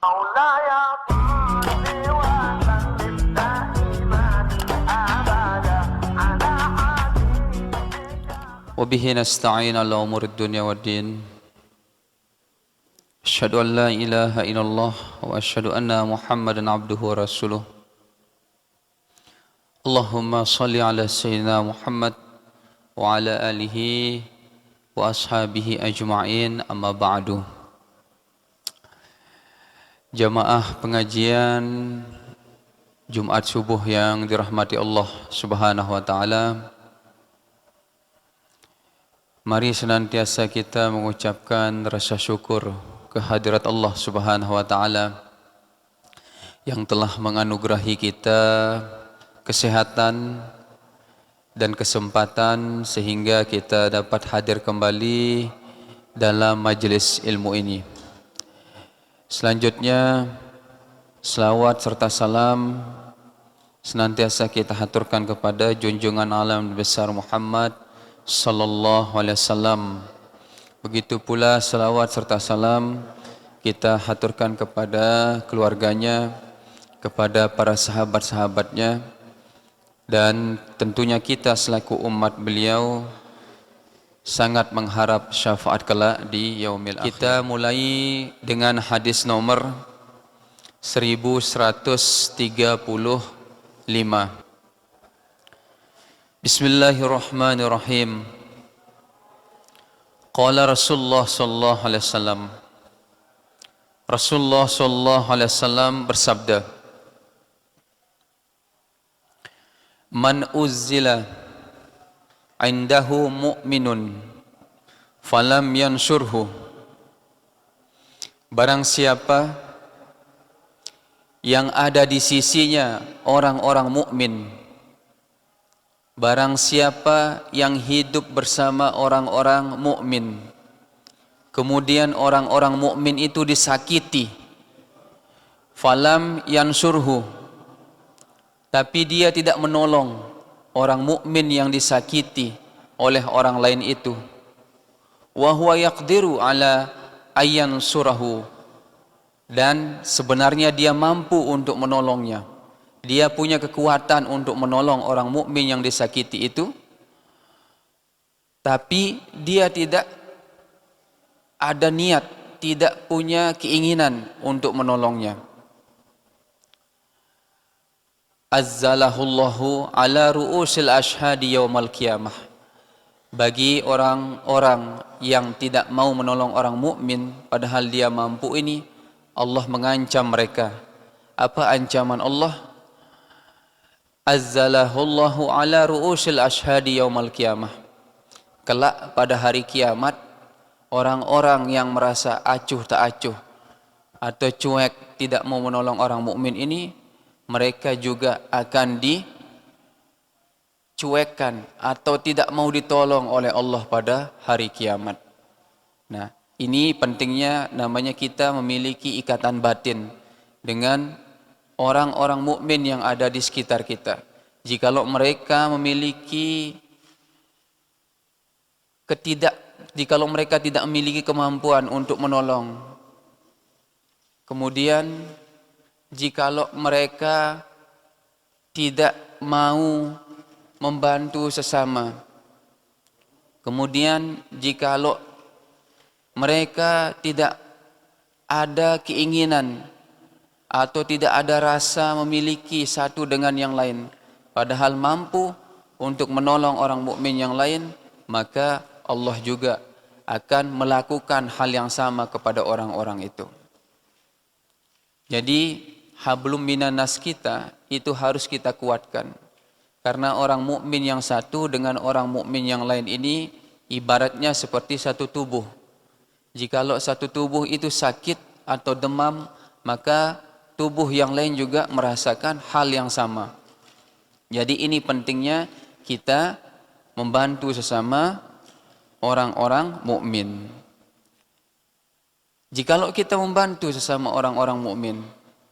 مولاي صل وسلم دائما ابدا على حبيبك وبه نستعين على أمور الدنيا والدين أشهد أن لا إله إلا الله وأشهد أن محمدا عبده ورسوله اللهم صل على سيدنا محمد وعلى آله وأصحابه أجمعين أما بعد. Jamaah pengajian Jumat subuh yang dirahmati Allah Subhanahu wa taala. Mari senantiasa kita mengucapkan rasa syukur kehadirat Allah Subhanahu wa taala yang telah menganugerahi kita kesehatan dan kesempatan sehingga kita dapat hadir kembali dalam majelis ilmu ini. Selanjutnya, selawat serta salam senantiasa kita haturkan kepada junjungan alam besar Muhammad sallallahu alaihi wasallam. Begitu pula selawat serta salam kita haturkan kepada keluarganya, kepada para sahabat-sahabatnya, dan tentunya kita selaku umat beliau sangat mengharap syafaat kelak di yaumil akhir. Kita mulai dengan hadis nomor 1135. Bismillahirrahmanirrahim. Qala Rasulullah sallallahu alaihi wasallam. Rasulullah sallallahu alaihi wasallam bersabda, Man uzzila indahu mu'minun falam yansurhu. Barang siapa yang ada di sisinya orang-orang mukmin, barang siapa yang hidup bersama orang-orang mukmin, kemudian orang-orang mukmin itu disakiti, falam yansurhu, tapi dia tidak menolong orang mukmin yang disakiti oleh orang lain itu, wa huwa yaqdiru ala ayyan surahu, dan sebenarnya dia mampu untuk menolongnya, dia punya kekuatan untuk menolong orang mukmin yang disakiti itu, tapi dia tidak ada niat, tidak punya keinginan untuk menolongnya. Azzalahullahu ala ru'usil ashhadi yaumal qiyamah. Bagi orang-orang yang tidak mau menolong orang mukmin padahal dia mampu ini, Allah mengancam mereka. Apa ancaman Allah? Azzalahullahu ala ru'usil ashhadi yaumal qiyamah. Kelak pada hari kiamat, orang-orang yang merasa acuh tak acuh atau cuek tidak mau menolong orang mukmin ini, mereka juga akan dicuekkan atau tidak mau ditolong oleh Allah pada hari kiamat. Nah, ini pentingnya namanya kita memiliki ikatan batin dengan orang-orang mukmin yang ada di sekitar kita. Jikalau mereka memiliki jikalau mereka tidak memiliki kemampuan untuk menolong, kemudian jikalau mereka tidak mau membantu sesama, kemudian jikalau mereka tidak ada keinginan atau tidak ada rasa memiliki satu dengan yang lain, padahal mampu untuk menolong orang mukmin yang lain, maka Allah juga akan melakukan hal yang sama kepada orang-orang itu. Jadi hablum minanas kita itu harus kita kuatkan, karena orang mukmin yang satu dengan orang mukmin yang lain ini ibaratnya seperti satu tubuh. Jikalau satu tubuh itu sakit atau demam, maka tubuh yang lain juga merasakan hal yang sama. Jadi ini pentingnya kita membantu sesama orang-orang mukmin. Jikalau kita membantu sesama orang-orang mukmin,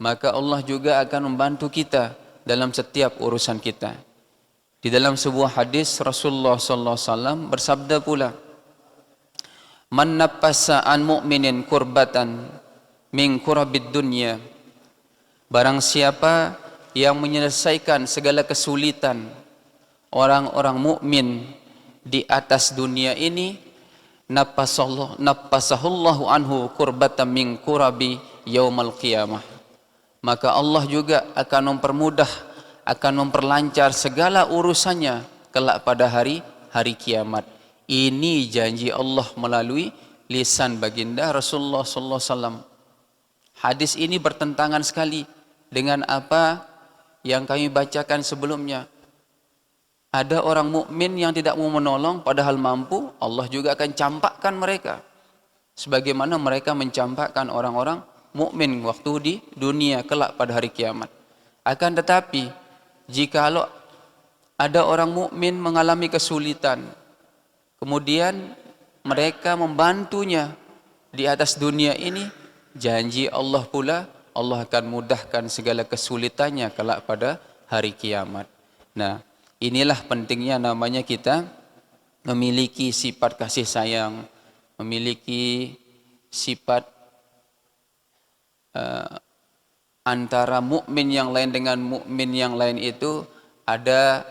maka Allah juga akan membantu kita dalam setiap urusan kita. Di dalam sebuah hadis Rasulullah sallallahu alaihi wasallam bersabda pula, "Man naffasa an mu'minin kurbatan min kurabid dunya. Barang siapa yang menyelesaikan segala kesulitan orang-orang mukmin di atas dunia ini, nappasahullahu anhu kurbatan min kurabi yaumal qiyamah. Maka Allah juga akan mempermudah, akan memperlancar segala urusannya kelak pada hari kiamat. Ini janji Allah melalui lisan baginda Rasulullah sallallahu alaihi wasallam. Hadis ini bertentangan sekali dengan apa yang kami bacakan sebelumnya. Ada orang mukmin yang tidak mau menolong padahal mampu, Allah juga akan campakkan mereka. Sebagaimana mereka mencampakkan orang-orang mukmin waktu di dunia kelak pada hari kiamat. Akan tetapi, jikalau ada orang mukmin mengalami kesulitan, kemudian mereka membantunya di atas dunia ini, janji Allah pula, Allah akan mudahkan segala kesulitannya kelak pada hari kiamat. Nah, inilah pentingnya namanya kita memiliki sifat kasih sayang, memiliki sifat antara mukmin yang lain dengan mukmin yang lain itu ada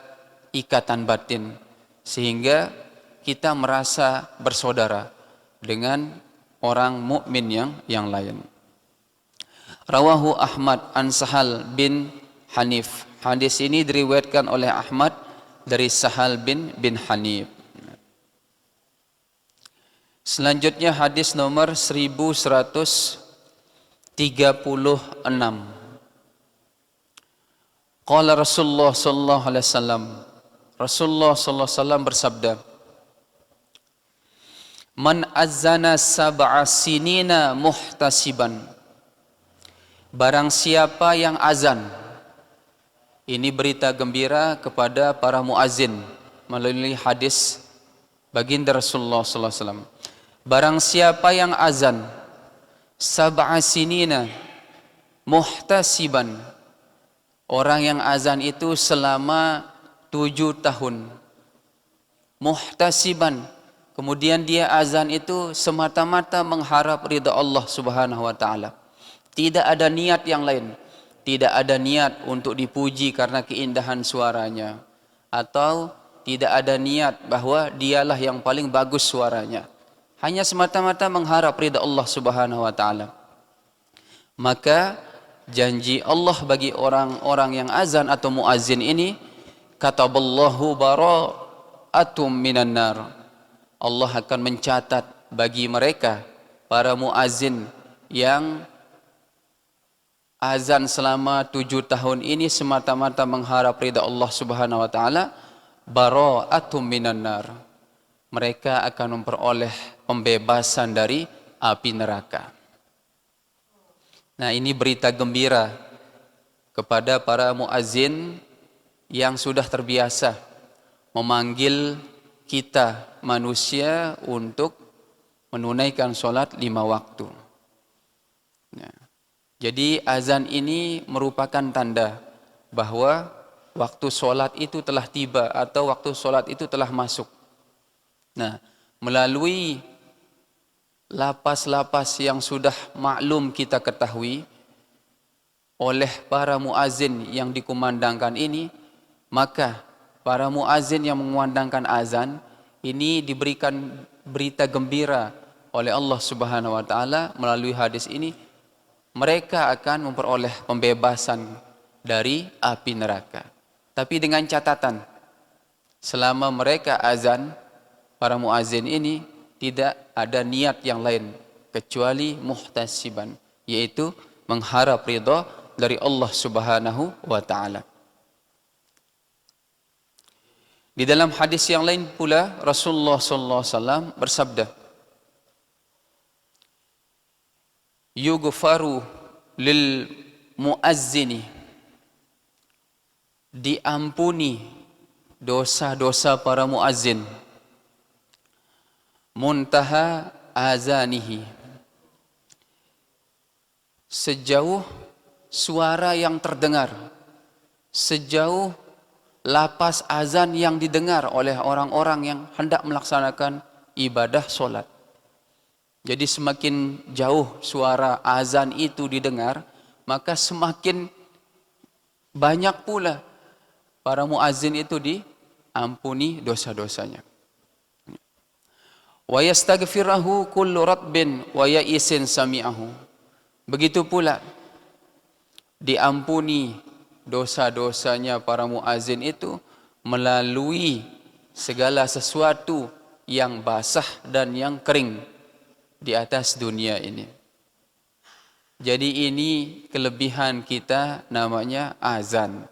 ikatan batin, sehingga kita merasa bersaudara dengan orang mukmin yang lain. Rawahu Ahmad an Sahal bin Hanif. Hadis ini diriwayatkan oleh Ahmad dari Sahal bin Hanif. Selanjutnya hadis nomor 1136. Qala Rasulullah sallallahu alaihi wasallam. Rasulullah sallallahu alaihi wasallam bersabda, "Man azzana sab'a sinina muhtasiban." Barang siapa yang azan. Ini berita gembira kepada para muazzin melalui hadis baginda Rasulullah sallallahu alaihi wasallam. Barang siapa yang azan sab'a sinina muhtasiban, orang yang azan itu selama 7 tahun. Muhtasiban, kemudian dia azan itu semata-mata mengharap ridha Allah Subhanahu wa taala. Tidak ada niat yang lain. Tidak ada niat untuk dipuji karena keindahan suaranya, atau tidak ada niat bahwa dialah yang paling bagus suaranya. Hanya semata-mata mengharap ridha Allah Subhanahu wa taala. Maka janji Allah bagi orang-orang yang azan atau muazzin ini, kataballahu bara'atum minan nar. Allah akan mencatat bagi mereka para muazzin yang azan selama 7 tahun ini semata-mata mengharap ridha Allah Subhanahu wa taala, bara'atum minan nar. Mereka akan memperoleh pembebasan dari api neraka. Nah, ini berita gembira kepada para muazzin yang sudah terbiasa memanggil kita manusia untuk menunaikan sholat 5 waktu. Nah, jadi azan ini merupakan tanda bahwa waktu sholat itu telah tiba atau waktu sholat itu telah masuk. Nah, melalui lapas-lapas yang sudah maklum kita ketahui oleh para muazzin yang dikumandangkan ini, maka para muazzin yang mengumandangkan azan ini diberikan berita gembira oleh Allah Subhanahu wa taala melalui hadis ini, mereka akan memperoleh pembebasan dari api neraka. Tapi dengan catatan, selama mereka azan, para muazzin ini tidak ada niat yang lain kecuali muhtasiban, yaitu mengharap ridha dari Allah Subhanahu wa taala. Di dalam hadis yang lain pula Rasulullah sallallahu alaihi wasallam bersabda, yughfaru lil muazzini, diampuni dosa-dosa para muazzin, muntaha azanihi, sejauh suara yang terdengar, sejauh lapas azan yang didengar oleh orang-orang yang hendak melaksanakan ibadah solat. Jadi semakin jauh suara azan itu didengar, maka semakin banyak pula para muazzin itu diampuni dosa-dosanya. Wa yastaghfirahu kullu ratbin wa ya'isin sami'ahu. Begitu pula diampuni dosa-dosanya para muazzin itu melalui segala sesuatu yang basah dan yang kering di atas dunia ini. Jadi ini kelebihan kita, namanya azan.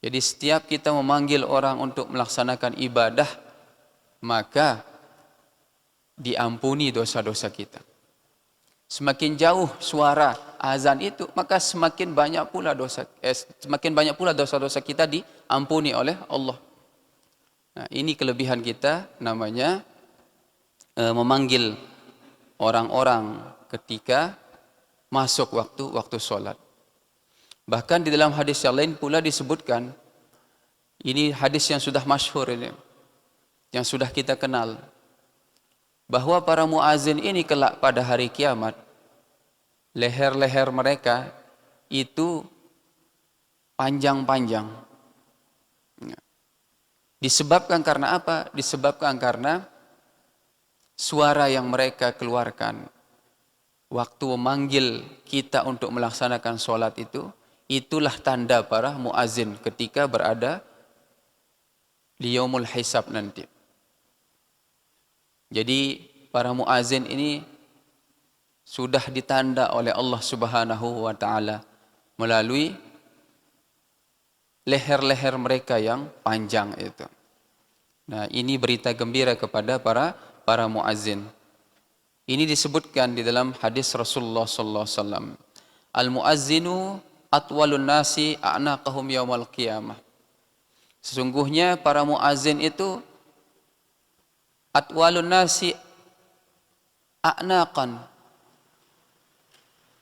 Jadi setiap kita memanggil orang untuk melaksanakan ibadah, maka diampuni dosa-dosa kita. Semakin jauh suara azan itu, maka semakin banyak pula dosa-dosa kita diampuni oleh Allah. Nah, ini kelebihan kita, namanya memanggil orang-orang ketika masuk waktu sholat. Bahkan di dalam hadis yang lain pula disebutkan, ini hadis yang sudah masyhur ini, yang sudah kita kenal, bahwa para muazzin ini kelak pada hari kiamat, leher-leher mereka itu panjang-panjang. Disebabkan karena apa? Disebabkan karena suara yang mereka keluarkan waktu memanggil kita untuk melaksanakan sholat itu, itulah tanda para muazzin ketika berada di yaumul hisab nanti. Jadi para muazzin ini sudah ditanda oleh Allah Subhanahu wa taala melalui leher-leher mereka yang panjang itu. Nah, ini berita gembira kepada para muazzin. Ini disebutkan di dalam hadis Rasulullah sallallahu alaihi wasallam. Al-muazzinu atwalun nasi a'naqahum yaumal qiyamah. Sesungguhnya para muazzin itu atwalun nasi a'naqan.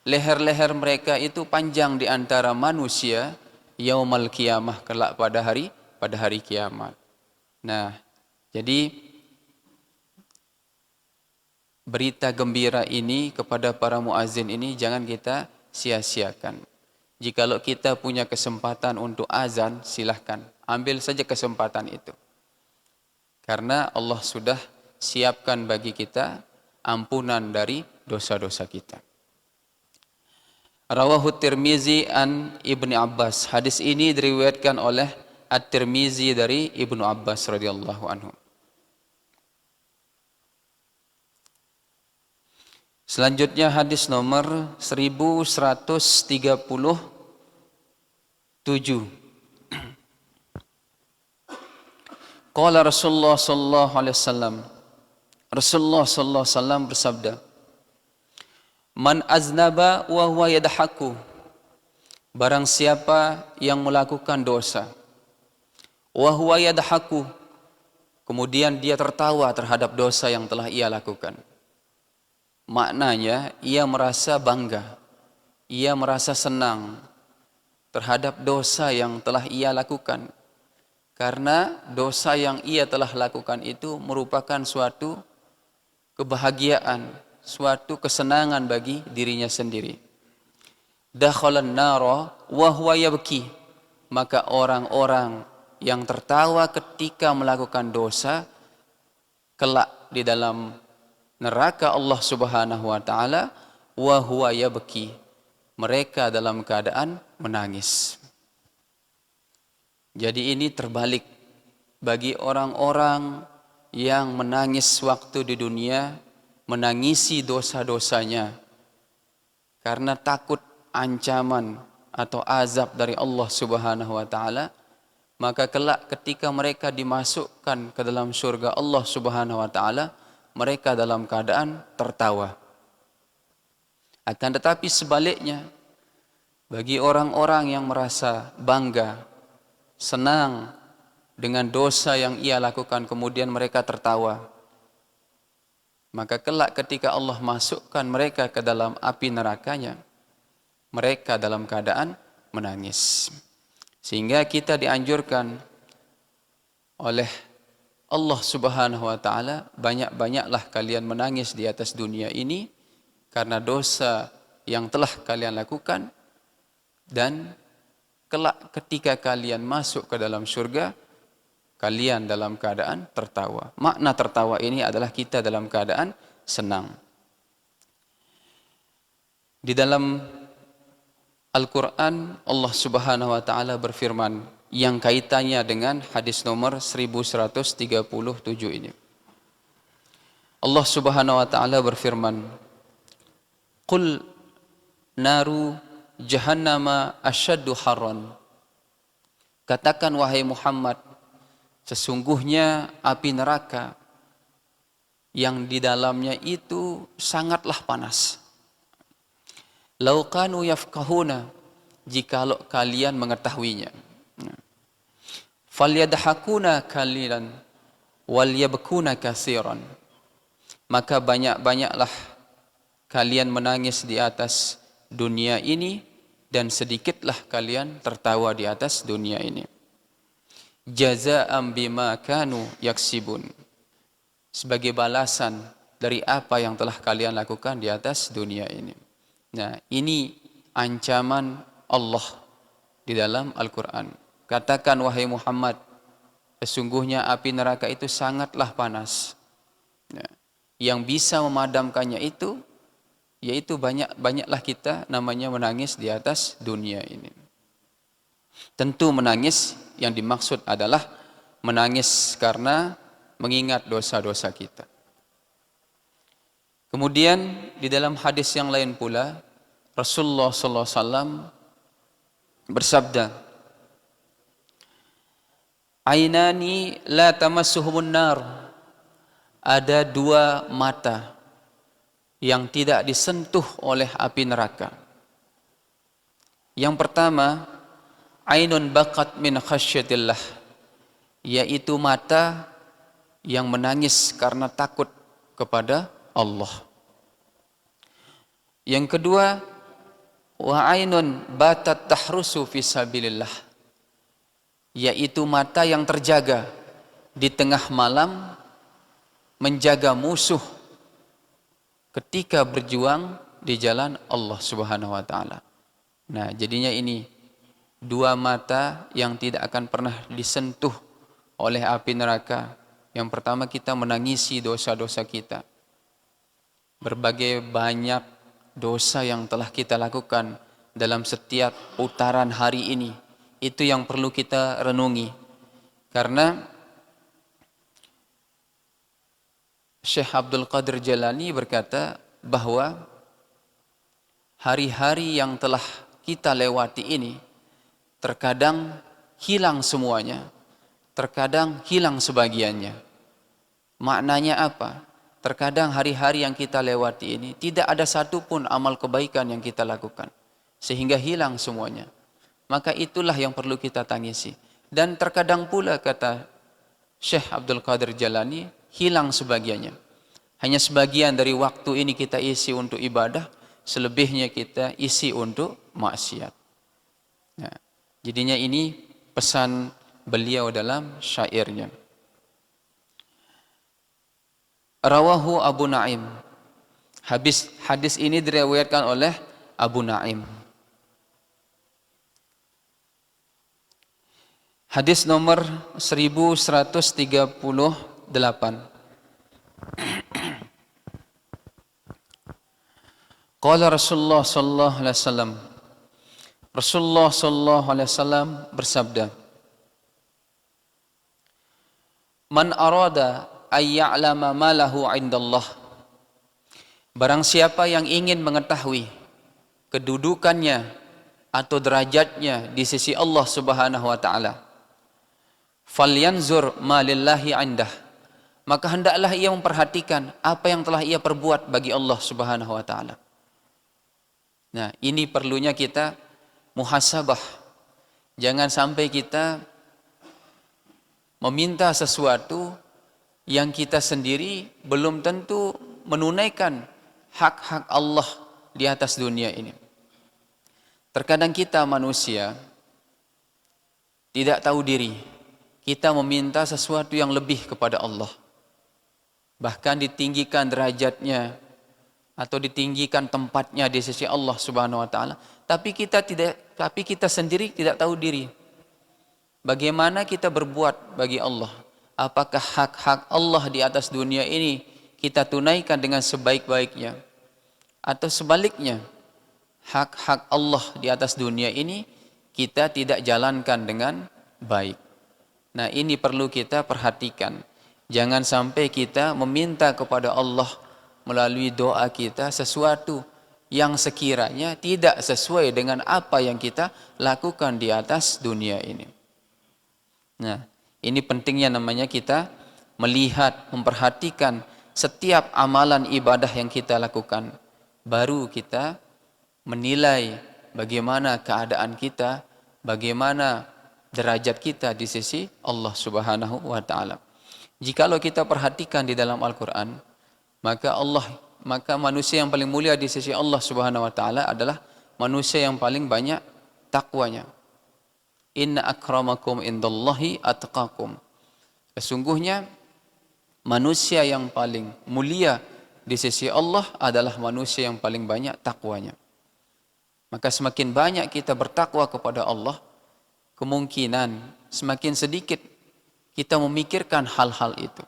Leher-leher mereka itu panjang di antara manusia yaumal qiyamah, kelak pada hari kiamat. Nah, jadi berita gembira ini kepada para muazzin ini jangan kita sia-siakan. Jikalau kita punya kesempatan untuk azan, silahkan ambil saja kesempatan itu. Karena Allah sudah siapkan bagi kita ampunan dari dosa-dosa kita. Rawahu Tirmizi an Ibni Abbas. Hadis ini diriwayatkan oleh At-Tirmizi dari Ibnu Abbas radhiyallahu anhu. Selanjutnya hadis nomor 1137. Qala Rasulullah sallallahu alaihi wasallam. Rasulullah sallallahu alaihi wasallam bersabda, "Man aznaba wa huwa yadhaku." Barang siapa yang melakukan dosa, wa huwa yadhaku, kemudian dia tertawa terhadap dosa yang telah ia lakukan. Maknanya ia merasa bangga, ia merasa senang terhadap dosa yang telah ia lakukan. Karena dosa yang ia telah lakukan itu merupakan suatu kebahagiaan, suatu kesenangan bagi dirinya sendiri. Dakhalan nara wa huwa yabki. Maka orang-orang yang tertawa ketika melakukan dosa kelak di dalam neraka Allah Subhanahu wa taala, wa huwa yabki. Mereka dalam keadaan menangis. Jadi ini terbalik bagi orang-orang yang menangis waktu di dunia, menangisi dosa-dosanya karena takut ancaman atau azab dari Allah Subhanahu wa taala, maka kelak ketika mereka dimasukkan ke dalam surga Allah Subhanahu wa taala, mereka dalam keadaan tertawa. Akan tetapi sebaliknya, bagi orang-orang yang merasa bangga, senang dengan dosa yang ia lakukan, kemudian mereka tertawa, maka kelak ketika Allah masukkan mereka ke dalam api nerakanya, mereka dalam keadaan menangis. Sehingga kita dianjurkan oleh Allah Subhanahu wa taala, banyak-banyaklah kalian menangis di atas dunia ini karena dosa yang telah kalian lakukan, dan kelak ketika kalian masuk ke dalam surga, kalian dalam keadaan tertawa. Makna tertawa ini adalah kita dalam keadaan senang. Di dalam Al-Quran, Allah Subhanahu wa taala berfirman yang kaitannya dengan hadis nomor 1137 ini. Allah Subhanahu wa taala berfirman, "Qul naru jahannama asyaddu harran." Katakan wahai Muhammad, sesungguhnya api neraka yang di dalamnya itu sangatlah panas. Lau kanu yafqahuna, jikalau kalian mengetahuinya. Falyadhakuna qalilan wal yabkuna katsiran. Maka banyak-banyaklah kalian menangis di atas dunia ini, dan sedikitlah kalian tertawa di atas dunia ini. Jazaa'an bima kanu yaksibun, sebagai balasan dari apa yang telah kalian lakukan di atas dunia ini. Nah, ini ancaman Allah di dalam Al-Quran. Katakan wahai Muhammad, sesungguhnya api neraka itu sangatlah panas. Nah, yang bisa memadamkannya itu, yaitu banyaklah kita namanya menangis di atas dunia ini. Tentu menangis yang dimaksud adalah menangis karena mengingat dosa-dosa kita. Kemudian di dalam hadis yang lain pula, Rasulullah SAW bersabda, "Ainani la tamassuhumun nar." Ada dua mata yang tidak disentuh oleh api neraka. Yang pertama, ainun baqat min khasyatillah, yaitu mata yang menangis karena takut kepada Allah. Yang kedua, wa ainun batat tahrusu fi sabilillah, yaitu mata yang terjaga di tengah malam menjaga musuh ketika berjuang di jalan Allah Subhanahu wa taala. Nah, jadinya ini dua mata yang tidak akan pernah disentuh oleh api neraka. Yang pertama, kita menangisi dosa-dosa kita. Berbagai banyak dosa yang telah kita lakukan dalam setiap putaran hari ini, itu yang perlu kita renungi. Karena Syekh Abdul Qadir Jalani berkata bahwa hari-hari yang telah kita lewati ini terkadang hilang semuanya, terkadang hilang sebagiannya. Maknanya apa? Terkadang hari-hari yang kita lewati ini tidak ada satupun amal kebaikan yang kita lakukan, sehingga hilang semuanya. Maka itulah yang perlu kita tangisi. Dan terkadang pula, kata Syekh Abdul Qadir Jalani, hilang sebagiannya. Hanya sebagian dari waktu ini kita isi untuk ibadah, selebihnya kita isi untuk maksiat. Nah, jadinya ini pesan beliau dalam syairnya. Rawahu Abu Naim. Hadis ini diriwayatkan oleh Abu Naim. Hadis nomor 1138. Qala Rasulullah sallallahu alaihi wasallam. Rasulullah sallallahu alaihi wasallam bersabda, "Man arada ay ya'lama ma lahu 'indallah." Barang siapa yang ingin mengetahui kedudukannya atau derajatnya di sisi Allah Subhanahu wa taala, falyanzur ma lillahi 'indah, maka hendaklah ia memperhatikan apa yang telah ia perbuat bagi Allah Subhanahu wa taala. Nah, ini perlunya kita muhasabah. Jangan sampai kita meminta sesuatu yang kita sendiri belum tentu menunaikan hak-hak Allah di atas dunia ini. Terkadang kita manusia tidak tahu diri. kita meminta sesuatu yang lebih kepada Allah. Bahkan ditinggikan derajatnya atau ditinggikan tempatnya di sisi Allah Subhanahu wa taala, tapi kita sendiri tidak tahu diri. Bagaimana kita berbuat bagi Allah? Apakah hak-hak Allah di atas dunia ini kita tunaikan dengan sebaik-baiknya? Atau sebaliknya, hak-hak Allah di atas dunia ini kita tidak jalankan dengan baik. Nah, ini perlu kita perhatikan. Jangan sampai kita meminta kepada Allah melalui doa kita sesuatu yang sekiranya tidak sesuai dengan apa yang kita lakukan di atas dunia ini. Nah, ini pentingnya namanya kita melihat, memperhatikan setiap amalan ibadah yang kita lakukan. Baru kita menilai bagaimana keadaan kita, bagaimana derajat kita di sisi Allah Subhanahu wa taala. Jikalau kita perhatikan di dalam Al-Qur'an, maka manusia yang paling mulia di sisi Allah Subhanahu wa taala adalah manusia yang paling banyak takwanya. Inna akramakum indallahi atqakum. Sesungguhnya manusia yang paling mulia di sisi Allah adalah manusia yang paling banyak takwanya. Maka semakin banyak kita bertakwa kepada Allah, kemungkinan semakin sedikit kita memikirkan hal-hal itu.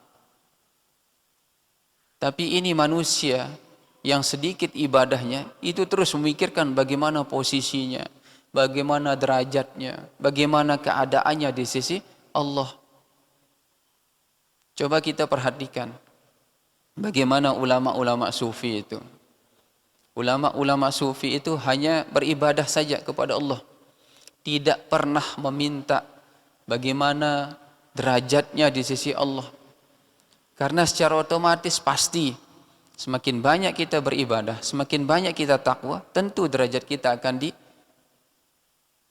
Tapi ini manusia yang sedikit ibadahnya itu terus memikirkan bagaimana posisinya, bagaimana derajatnya, bagaimana keadaannya di sisi Allah. Coba kita perhatikan bagaimana ulama-ulama sufi itu. Ulama-ulama sufi itu hanya beribadah saja kepada Allah. Tidak pernah meminta bagaimana derajatnya di sisi Allah. Karena secara otomatis pasti semakin banyak kita beribadah, semakin banyak kita takwa, tentu derajat kita akan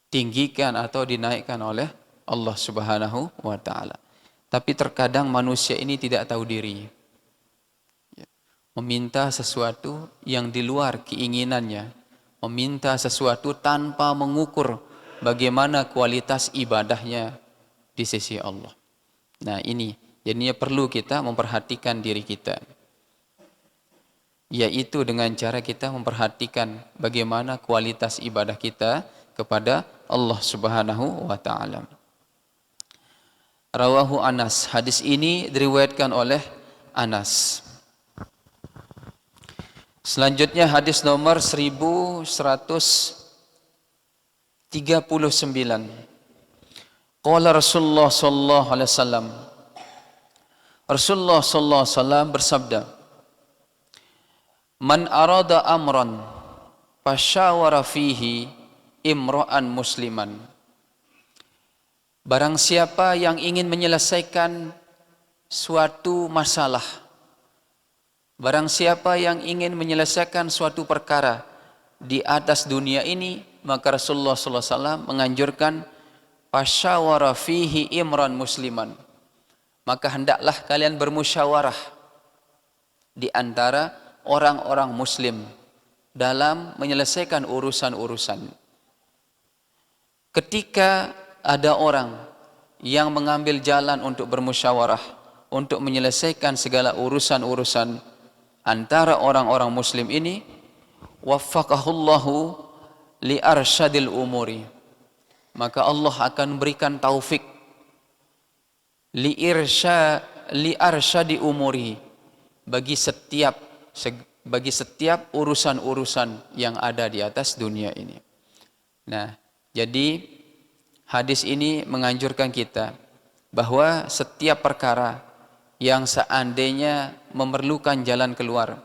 ditinggikan atau dinaikkan oleh Allah Subhanahu wa taala. Tapi terkadang manusia ini tidak tahu diri. Meminta sesuatu yang di luar keinginannya, meminta sesuatu tanpa mengukur bagaimana kualitas ibadahnya di sisi Allah. Nah, ini jadinya perlu kita memperhatikan diri kita, yaitu dengan cara kita memperhatikan bagaimana kualitas ibadah kita kepada Allah Subhanahu wa taala. Rawahu Anas. Hadis ini diriwayatkan oleh Anas. Selanjutnya hadis nomor 1139. Qala Rasulullah sallallahu alaihi wasallam. Rasulullah sallallahu alaihi wasallam bersabda, "Man arada amran fasyawara fihi imra'an musliman." Barang siapa yang ingin menyelesaikan suatu masalah, barang siapa yang ingin menyelesaikan suatu perkara di atas dunia ini, maka Rasulullah sallallahu alaihi wasallam menganjurkan fasyawara fihi imran musliman. Maka hendaklah kalian bermusyawarah di antara orang-orang muslim dalam menyelesaikan urusan-urusan. Ketika ada orang yang mengambil jalan untuk bermusyawarah, untuk menyelesaikan segala urusan-urusan antara orang-orang muslim ini, waffaqahullahu li arsyadil umuri, maka Allah akan memberikan taufik li arsyadi umuri, bagi setiap urusan-urusan yang ada di atas dunia ini. Nah, jadi hadis ini menganjurkan kita bahwa setiap perkara yang seandainya memerlukan jalan keluar,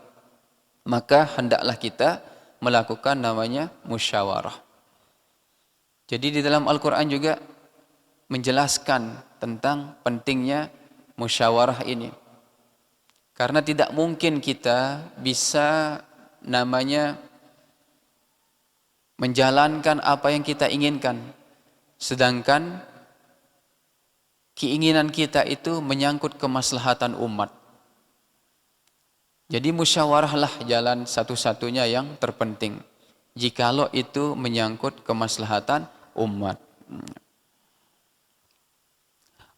maka hendaklah kita melakukan namanya musyawarah. Jadi di dalam Al-Quran juga menjelaskan tentang pentingnya musyawarah ini. Karena tidak mungkin kita bisa namanya menjalankan apa yang kita inginkan, sedangkan keinginan kita itu menyangkut kemaslahatan umat. Jadi musyawarahlah jalan satu-satunya yang terpenting jikalau itu menyangkut kemaslahatan umat.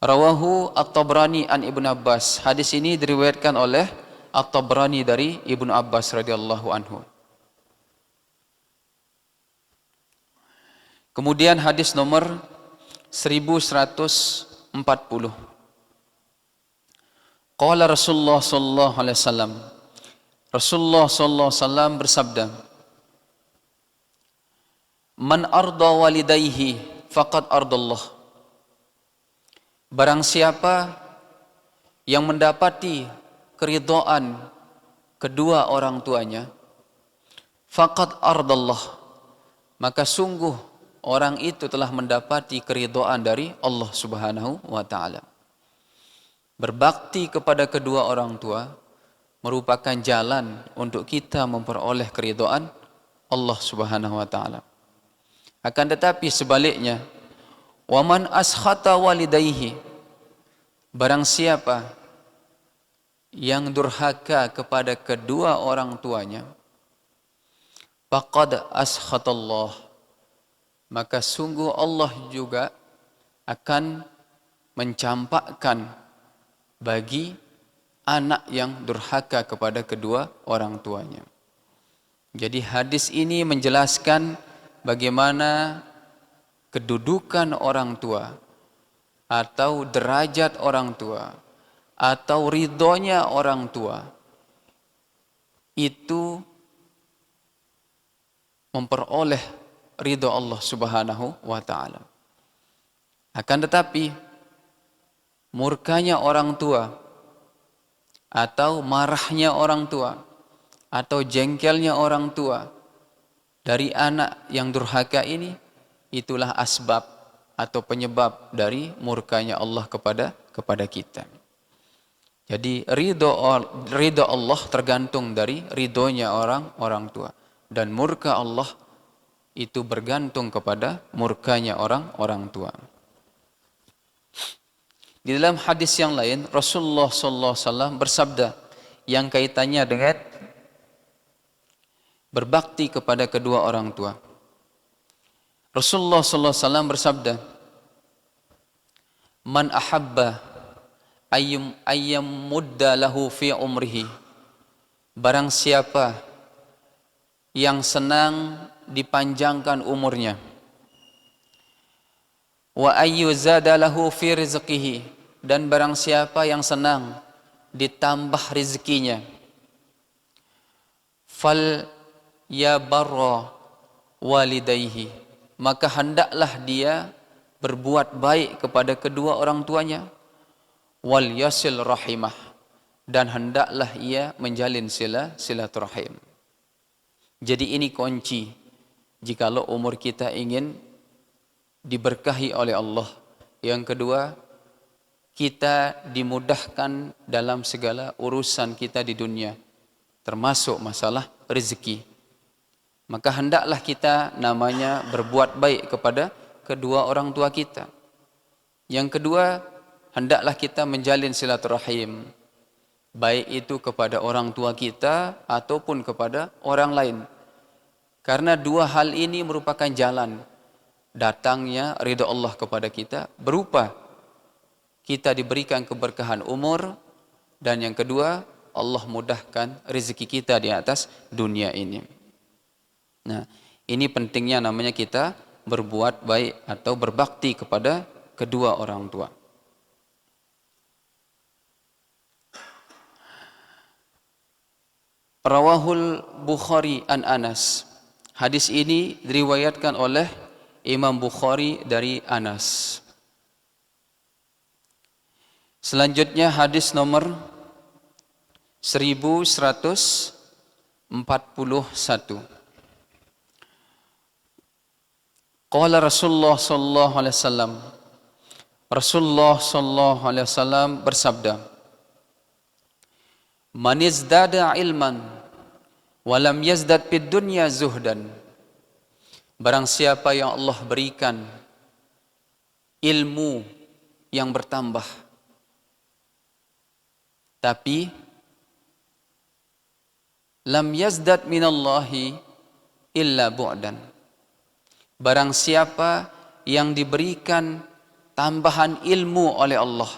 Rawahu At-Tabrani an Ibnu Abbas. Hadis ini diriwayatkan oleh At-Tabrani dari Ibnu Abbas radhiyallahu anhu. Kemudian hadis nomor 1140. Qala Rasulullah sallallahu alaihi wasallam. Rasulullah sallallahu alaihi wasallam bersabda, "Man arda walidayhi faqad ardallah." Barang siapa yang mendapati keridhaan kedua orang tuanya, faqad ardallah, maka sungguh orang itu telah mendapati keridhaan dari Allah Subhanahu wa taala. Berbakti kepada kedua orang tua merupakan jalan untuk kita memperoleh keridhaan Allah Subhanahu wa taala. Akan tetapi sebaliknya, waman askhata walidayhi, barang siapa yang durhaka kepada kedua orang tuanya, faqad askhatallah, maka sungguh Allah juga akan mencampakkan bagi anak yang durhaka kepada kedua orang tuanya. Jadi hadis ini menjelaskan bagaimana kedudukan orang tua atau derajat orang tua atau ridhonya orang tua itu memperoleh ridho Allah Subhanahu wa taala. Akan tetapi murkanya orang tua atau marahnya orang tua atau jengkelnya orang tua dari anak yang durhaka ini, itulah asbab atau penyebab dari murkanya Allah kepada kita. Jadi ridho Allah tergantung dari ridhonya orang tua, dan murka Allah itu bergantung kepada murkanya orang tua. Di dalam hadis yang lain, Rasulullah SAW bersabda yang kaitannya dengan berbakti kepada kedua orang tua. Rasulullah SAW bersabda, "Man ahabba ayyam mudda lahu fi umrihi." Barang siapa yang senang dipanjangkan umurnya, wa ayyuzada lahu fi rizqihi, dan barang siapa yang senang ditambah rezekinya, fal ya barra walidayhi, maka hendaklah dia berbuat baik kepada kedua orang tuanya, wal yasil rahimah, dan hendaklah ia menjalin silaturahim. Jadi ini kunci jikalau umur kita ingin diberkahi oleh Allah. Yang kedua, kita dimudahkan dalam segala urusan kita di dunia, termasuk masalah rezeki. Maka hendaklah kita namanya berbuat baik kepada kedua orang tua kita. Yang kedua, hendaklah kita menjalin silaturahim, baik itu kepada orang tua kita ataupun kepada orang lain. Karena dua hal ini merupakan jalan datangnya ridha Allah kepada kita, berupa kita diberikan keberkahan umur, dan yang kedua, Allah mudahkan rezeki kita di atas dunia ini. Nah, ini pentingnya namanya kita berbuat baik atau berbakti kepada kedua orang tua. Rawahul Bukhari an Anas. Hadis ini diriwayatkan oleh Imam Bukhari dari Anas. Selanjutnya hadis nomor 1141. Qala Rasulullah sallallahu alaihi wasallam. Rasulullah sallallahu alaihi wasallam bersabda, "Man izdada ilman wa lam yazdad fid dunya zuhdan." Barang siapa yang Allah berikan ilmu yang bertambah, tapi lam yazdad minallahi illa bu'dan. Barang siapa yang diberikan tambahan ilmu oleh Allah.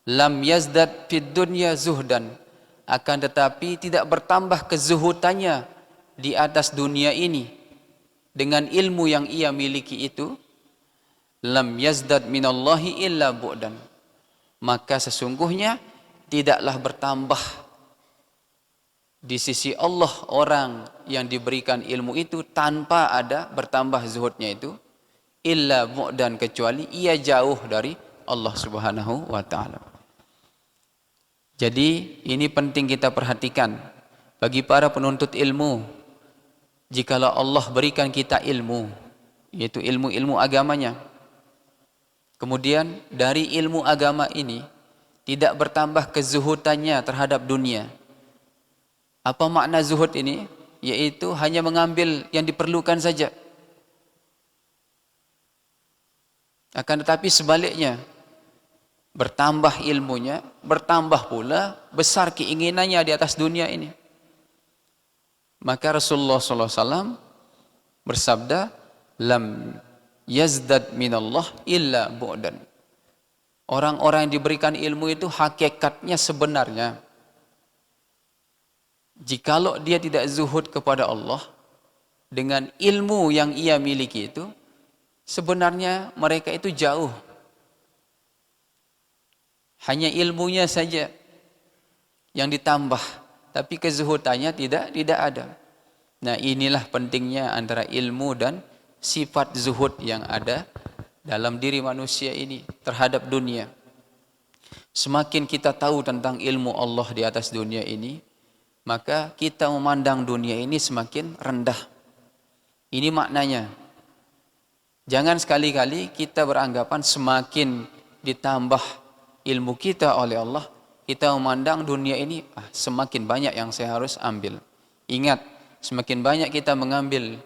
Lam yazdad fid dunya zuhdan, akan tetapi tidak bertambah kezuhudannya di atas dunia ini dengan ilmu yang ia miliki itu. Lam yazdad minallahi illa bu'dan, maka sesungguhnya tidaklah bertambah di sisi Allah orang yang diberikan ilmu itu tanpa ada bertambah zuhudnya itu, illa bu'dan, kecuali ia jauh dari Allah Subhanahu wa taala. Jadi ini penting kita perhatikan bagi para penuntut ilmu. Jikalau Allah berikan kita ilmu, yaitu ilmu-ilmu agamanya, kemudian dari ilmu agama ini tidak bertambah kezuhudannya terhadap dunia. Apa makna zuhud ini? Yaitu hanya mengambil yang diperlukan saja. Akan tetapi sebaliknya, bertambah ilmunya, bertambah pula besar keinginannya di atas dunia ini. Maka Rasulullah SAW bersabda, lam yazdad minallah illa bu'dan. Orang-orang yang diberikan ilmu itu hakikatnya sebenarnya, jikalau dia tidak zuhud kepada Allah dengan ilmu yang ia miliki itu, sebenarnya mereka itu jauh. Hanya ilmunya saja yang ditambah, tapi kezuhudannya tidak ada. Nah, inilah pentingnya antara ilmu dan sifat zuhud yang ada dalam diri manusia ini terhadap dunia. Semakin kita tahu tentang ilmu Allah di atas dunia ini, maka kita memandang dunia ini semakin rendah. Ini maknanya. Jangan sekali-kali kita beranggapan semakin ditambah ilmu kita oleh Allah, kita memandang dunia ini semakin banyak yang saya harus ambil. Ingat, semakin banyak kita mengambil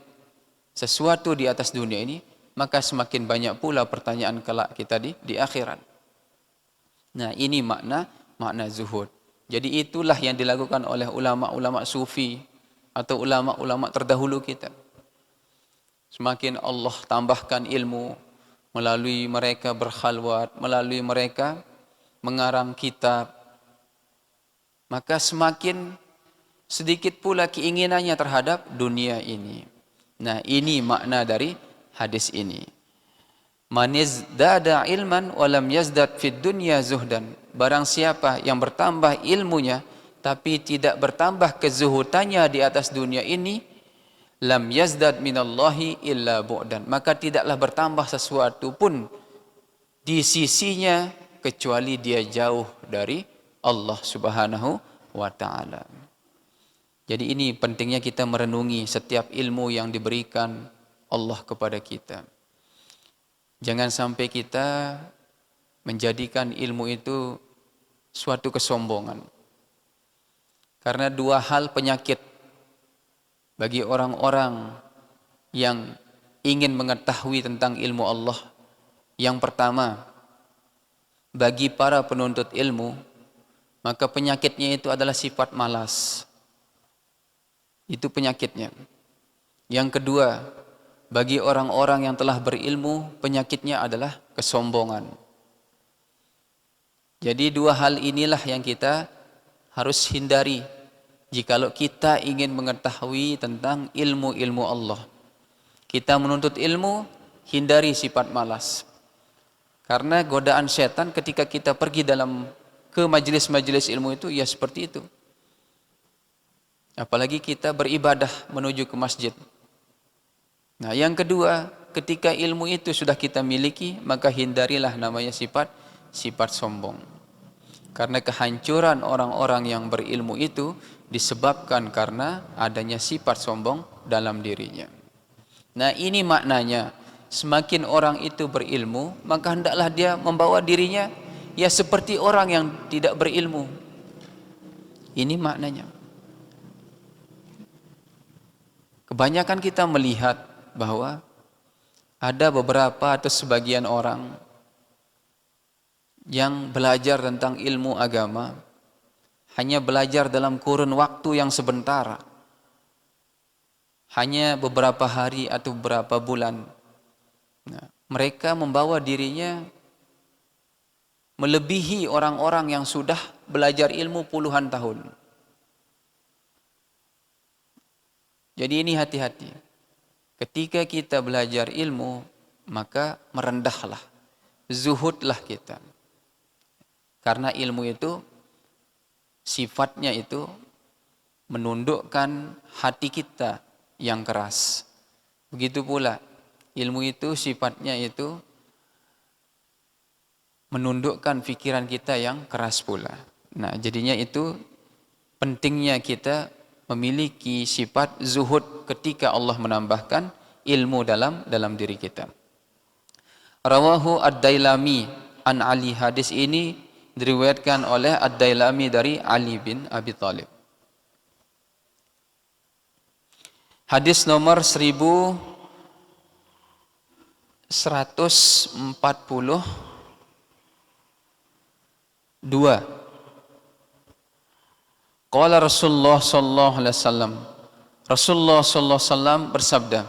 sesuatu di atas dunia ini, maka semakin banyak pula pertanyaan kelak kita di akhirat. Nah, ini makna zuhud. Jadi itulah yang dilakukan oleh ulama-ulama sufi atau ulama-ulama terdahulu kita. Semakin Allah tambahkan ilmu melalui mereka berkhalwat, melalui mereka mengarang kitab, maka semakin sedikit pula keinginannya terhadap dunia ini. Nah, ini makna dari hadis ini. Man yazdada ilman wa lam yazdad fid dunya zuhdan. Barang siapa yang bertambah ilmunya tapi tidak bertambah kezuhudannya di atas dunia ini, lam yazdad minallahi illa bu'dan, maka tidaklah bertambah sesuatu pun di sisinya kecuali dia jauh dari Allah Subhanahu wa taala. Jadi ini pentingnya kita merenungi setiap ilmu yang diberikan Allah kepada kita. Jangan sampai kita menjadikan ilmu itu suatu kesombongan. Karena dua hal penyakit bagi orang-orang yang ingin mengetahui tentang ilmu Allah. Yang pertama, bagi para penuntut ilmu, maka penyakitnya itu adalah sifat malas. Itu penyakitnya. Yang kedua, bagi orang-orang yang telah berilmu, penyakitnya adalah kesombongan. Jadi dua hal inilah yang kita harus hindari jikalau kita ingin mengetahui tentang ilmu-ilmu Allah. Kita menuntut ilmu, hindari sifat malas. Karena godaan setan ketika kita pergi ke majelis-majelis ilmu itu, ya seperti itu. Apalagi kita beribadah menuju ke masjid. Nah, yang kedua, ketika ilmu itu sudah kita miliki, maka hindarilah namanya sifat sombong. Karena kehancuran orang-orang yang berilmu itu disebabkan karena adanya sifat sombong dalam dirinya. Nah, ini maknanya. Semakin orang itu berilmu, maka hendaklah dia membawa dirinya ya seperti orang yang tidak berilmu. Ini maknanya. Kebanyakan kita melihat bahwa ada beberapa atau sebagian orang yang belajar tentang ilmu agama hanya belajar dalam kurun waktu yang sebentar, hanya beberapa hari atau beberapa bulan. Nah, mereka membawa dirinya melebihi orang-orang yang sudah belajar ilmu puluhan tahun. Jadi ini hati-hati. Ketika kita belajar ilmu, maka merendahlah, zuhudlah kita. Karena ilmu itu sifatnya itu menundukkan hati kita yang keras. Begitu pula ilmu itu sifatnya itu menundukkan pikiran kita yang keras pula. Nah, jadinya itu pentingnya kita memiliki sifat zuhud ketika Allah menambahkan ilmu dalam diri kita. Rawahu Ad-Dailami an Ali, hadis ini diriwayatkan oleh Ad-Dailami dari Ali bin Abi Thalib. Hadis nomor 1142. Qala Rasulullah sallallahu alaihi wasallam. Rasulullah sallallahu alaihi wasallam bersabda,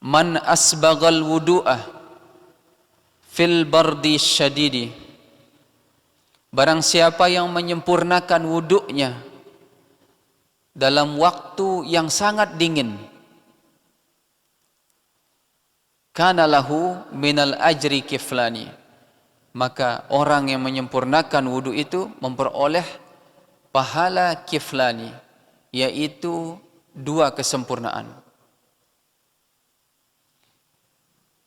"Man asbaghal wudu'ah fil bardi syadidi." Barang siapa yang menyempurnakan wuduknya dalam waktu yang sangat dingin, kana lahu minal ajri kiflani, maka orang yang menyempurnakan wudu itu memperoleh pahala kiflani, yaitu 2 kesempurnaan.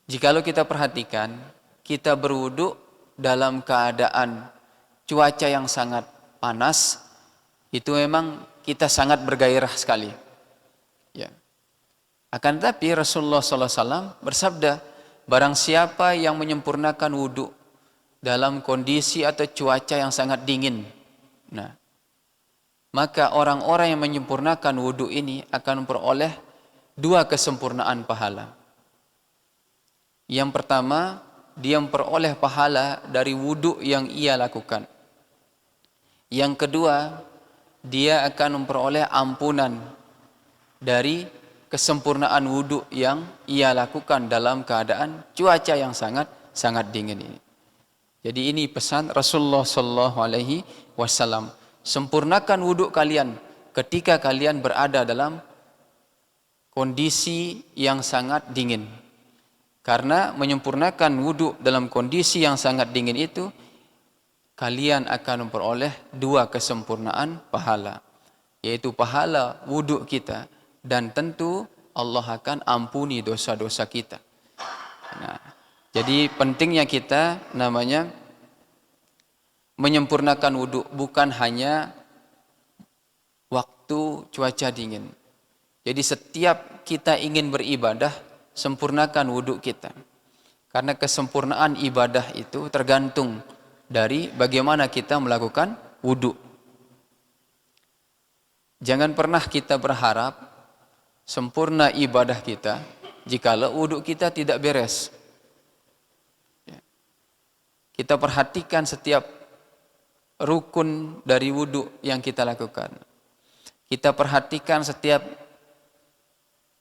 Jikalau kita perhatikan, kita berwudu dalam keadaan cuaca yang sangat panas, itu memang kita sangat bergairah sekali. Ya. Akan tetapi Rasulullah SAW bersabda, barang siapa yang menyempurnakan wudu dalam kondisi atau cuaca yang sangat dingin, nah, maka orang-orang yang menyempurnakan wudu ini akan memperoleh 2 kesempurnaan pahala. Yang pertama, dia memperoleh pahala dari wudu yang ia lakukan. Yang kedua, dia akan memperoleh ampunan dari kesempurnaan wudu yang ia lakukan dalam keadaan cuaca yang sangat dingin ini. Jadi ini pesan Rasulullah sallallahu alaihi wasallam. Sempurnakan wudu kalian ketika kalian berada dalam kondisi yang sangat dingin. Karena menyempurnakan wudu dalam kondisi yang sangat dingin itu, kalian akan memperoleh 2 kesempurnaan pahala, yaitu pahala wudu kita, dan tentu Allah akan ampuni dosa-dosa kita. Nah, jadi pentingnya kita namanya menyempurnakan wudu bukan hanya waktu cuaca dingin. Jadi setiap kita ingin beribadah, sempurnakan wudu kita. Karena kesempurnaan ibadah itu tergantung dari bagaimana kita melakukan wudu. Jangan pernah kita berharap sempurna ibadah kita jikalau wudu kita tidak beres. Kita perhatikan setiap rukun dari wudu yang kita lakukan. Kita perhatikan setiap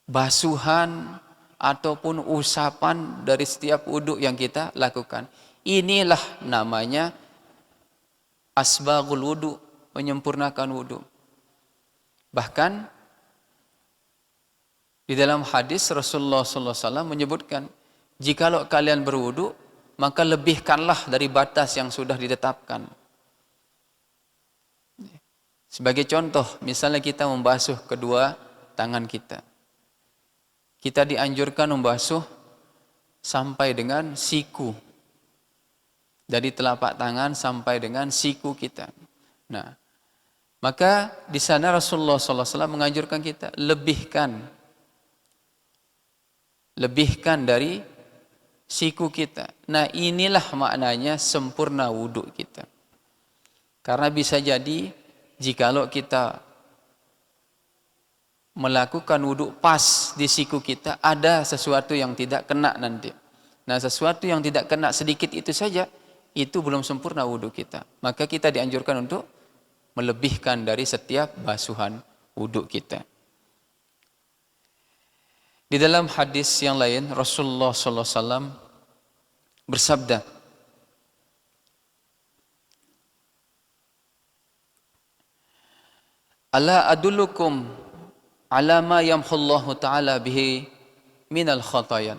basuhan ataupun usapan dari setiap wudu yang kita lakukan. Inilah namanya asbaghul wudu, menyempurnakan wudu. Bahkan di dalam hadis Rasulullah SAW menyebutkan, jikalau kalian berwudu, maka lebihkanlah dari batas yang sudah ditetapkan. Sebagai contoh, misalnya kita membasuh kedua tangan kita. Kita dianjurkan membasuh sampai dengan siku. Dari telapak tangan sampai dengan siku kita. Nah, maka di sana Rasulullah SAW menganjurkan kita lebihkan dari siku kita. Nah, inilah maknanya sempurna wudu kita. Karena bisa jadi jikalau kita melakukan wudu pas di siku kita, ada sesuatu yang tidak kena nanti. Nah, sesuatu yang tidak kena sedikit itu saja, itu belum sempurna wudu kita. Maka kita dianjurkan untuk melebihkan dari setiap basuhan wudu kita. Di dalam hadis yang lain Rasulullah SAW bersabda, Ala adullukum ala ma yamhullahu ta'ala bihi minal khatayan.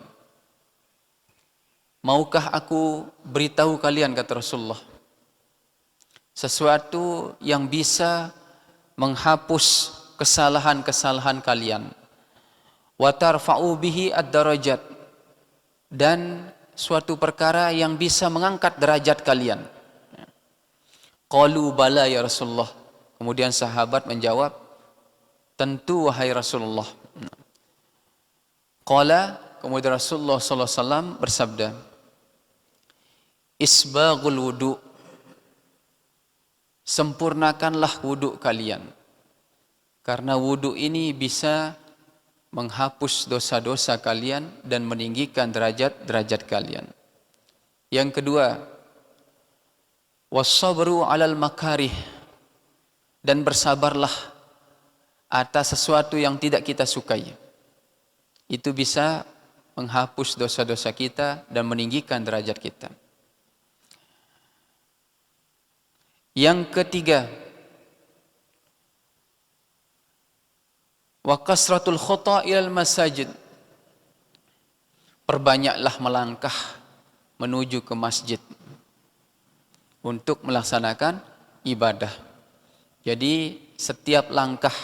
Maukah aku beritahu kalian, kata Rasulullah, sesuatu yang bisa menghapus kesalahan-kesalahan kalian. Wa tarfa'u bihi ad-darajat, dan suatu perkara yang bisa mengangkat derajat kalian. Qalu bala ya Rasulullah. Kemudian sahabat menjawab, tentu wahai Rasulullah. Qala, kemudian Rasulullah sallallahu alaihi wasallam bersabda, isbaghul wudu, sempurnakanlah wudu kalian. Karena wudu ini bisa menghapus dosa-dosa kalian dan meninggikan derajat-derajat kalian. Yang kedua, wassabru 'alal makarih, dan bersabarlah atas sesuatu yang tidak kita sukai. Itu bisa menghapus dosa-dosa kita dan meninggikan derajat kita. Yang ketiga, wa kasratul khata ilal masajid, perbanyaklah melangkah menuju ke masjid untuk melaksanakan ibadah. Jadi setiap langkah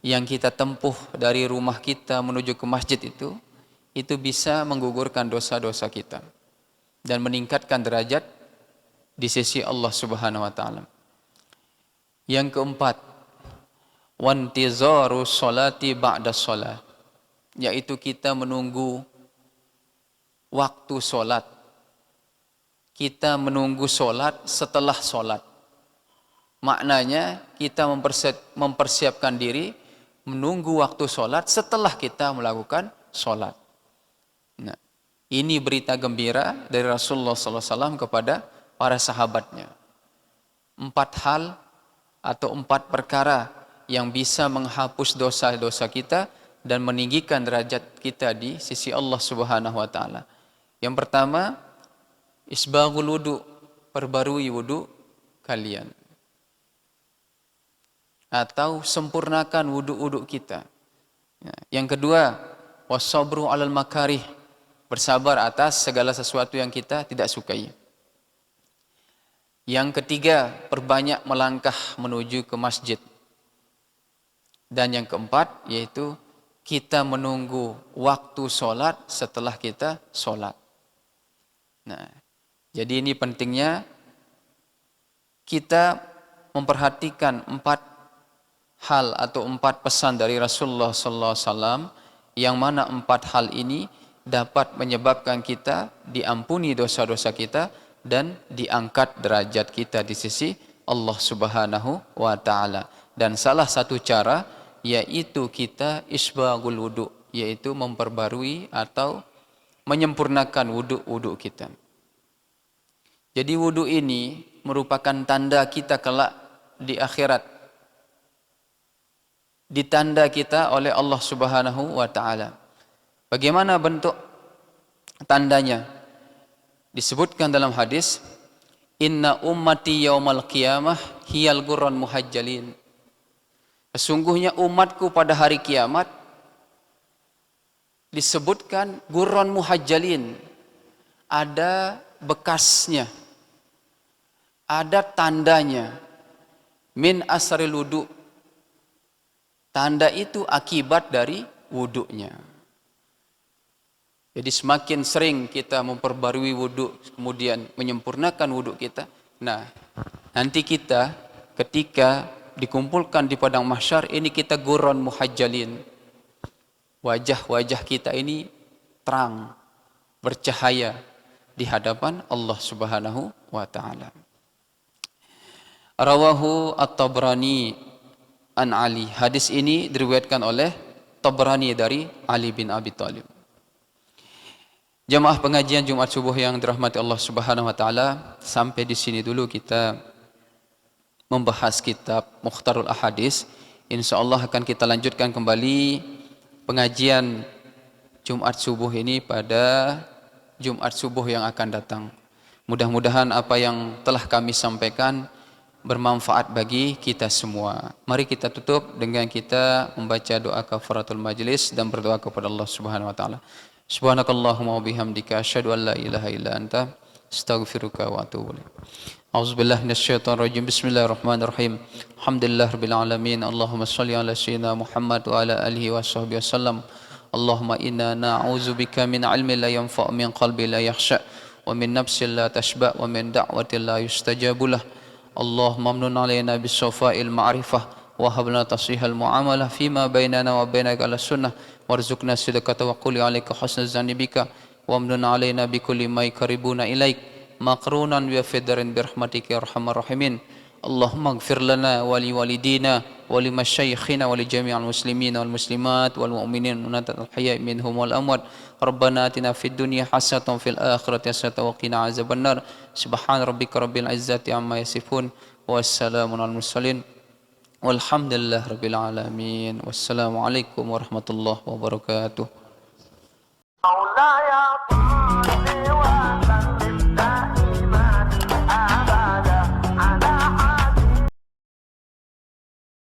yang kita tempuh dari rumah kita menuju ke masjid itu bisa menggugurkan dosa-dosa kita dan meningkatkan derajat di sisi Allah Subhanahu wa taala. Yang keempat, wantizaru sholati ba'da sholat, yaitu kita menunggu waktu sholat. Kita menunggu sholat setelah sholat. Maknanya kita mempersiapkan diri menunggu waktu sholat setelah kita melakukan sholat. Nah, ini berita gembira dari Rasulullah SAW kepada para sahabatnya. 4 hal atau 4 perkara yang bisa menghapus dosa-dosa kita dan meninggikan derajat kita di sisi Allah Subhanahu wa taala. Yang pertama, isbaghul wudu, perbarui wudu kalian. Atau sempurnakan wudu-wudu kita. Yang kedua, wassabru 'alal makarih, bersabar atas segala sesuatu yang kita tidak sukai. Yang ketiga, perbanyak melangkah menuju ke masjid. Dan yang keempat, yaitu kita menunggu waktu sholat setelah kita sholat. Nah, jadi ini pentingnya kita memperhatikan 4 hal atau 4 pesan dari Rasulullah SAW, yang mana 4 hal ini dapat menyebabkan kita diampuni dosa-dosa kita dan diangkat derajat kita di sisi Allah Subhanahu wa taala. Dan salah satu cara yaitu kita isbaghul wudu, yaitu memperbarui atau menyempurnakan wudu kita. Jadi wudu ini merupakan tanda kita kelak di akhirat, ditanda kita oleh Allah Subhanahu wa taala. Bagaimana bentuk tandanya? Disebutkan dalam hadis, inna ummati yaumal qiyamah hiyal ghurran muhajjalin. Sesungguhnya umatku pada hari kiamat disebutkan ghurran muhajjalin, ada bekasnya, ada tandanya, min asril wudu. Tanda itu akibat dari wudunya. Jadi semakin sering kita memperbarui wudu, kemudian menyempurnakan wudu kita, nah nanti kita ketika dikumpulkan di padang mahsyar ini kita ghurran muhajjalin. Wajah-wajah kita ini terang, bercahaya di hadapan Allah Subhanahu wa taala. Rawahu At-Tabrani an Ali. Hadis ini diriwayatkan oleh Tabrani dari Ali bin Abi Thalib. Jamaah pengajian Jumat subuh yang dirahmati Allah Subhanahu wa taala, sampai di sini dulu kita membahas kitab Mukhtarul Ahadits. Insyaallah akan kita lanjutkan kembali pengajian Jumat subuh ini pada Jumat subuh yang akan datang. Mudah-mudahan apa yang telah kami sampaikan bermanfaat bagi kita semua. Mari kita tutup dengan kita membaca doa kafaratul majlis dan berdoa kepada Allah Subhanahu wa taala. Subhanakallahumma wa bihamdika asyhadu an la ilaha illa anta astaghfiruka wa atubu ilaik. A'udzubillahi minasyaitonir rajim. Bismillahirrahmanirrahim. Alhamdulillahirabbil alamin. Allahumma shalli ala sayyidina Muhammad wa ala alihi washabbihi wasallam. Allahumma inna na'udzubika min ilmin la yanfa' min qalbi la yakhsha' wa min nafsin la tashba' wa min da'watin la yustajabu lah. Allahumma amnun alaina bisawfa'il ma'rifah wa hab lana tasihal muamalah fima bainana wa bainaka ala sunnah warzuqna sidqata wa quli alayka husnal zanni bika wa amnun alaina bikulli ma yakaribuna ilaik maqrunan bi fidrin birahmatika ya arhamar rahimin. Allahumma ighfir lana wa li walidina wa li masyayikhina wa li jami'il muslimin wal muslimat wal mu'minin al hayy minhum wal amwat. Rabbana atina fid dunya hasanatan fil akhirati hasanatan wa qina azabannar. Subhan rabbika rabbil izzati amma yasifun wa wassalamun al mursalin walhamdulillahi rabbil alamin. Wassalamu alaikum warahmatullahi wabarakatuh. مولاي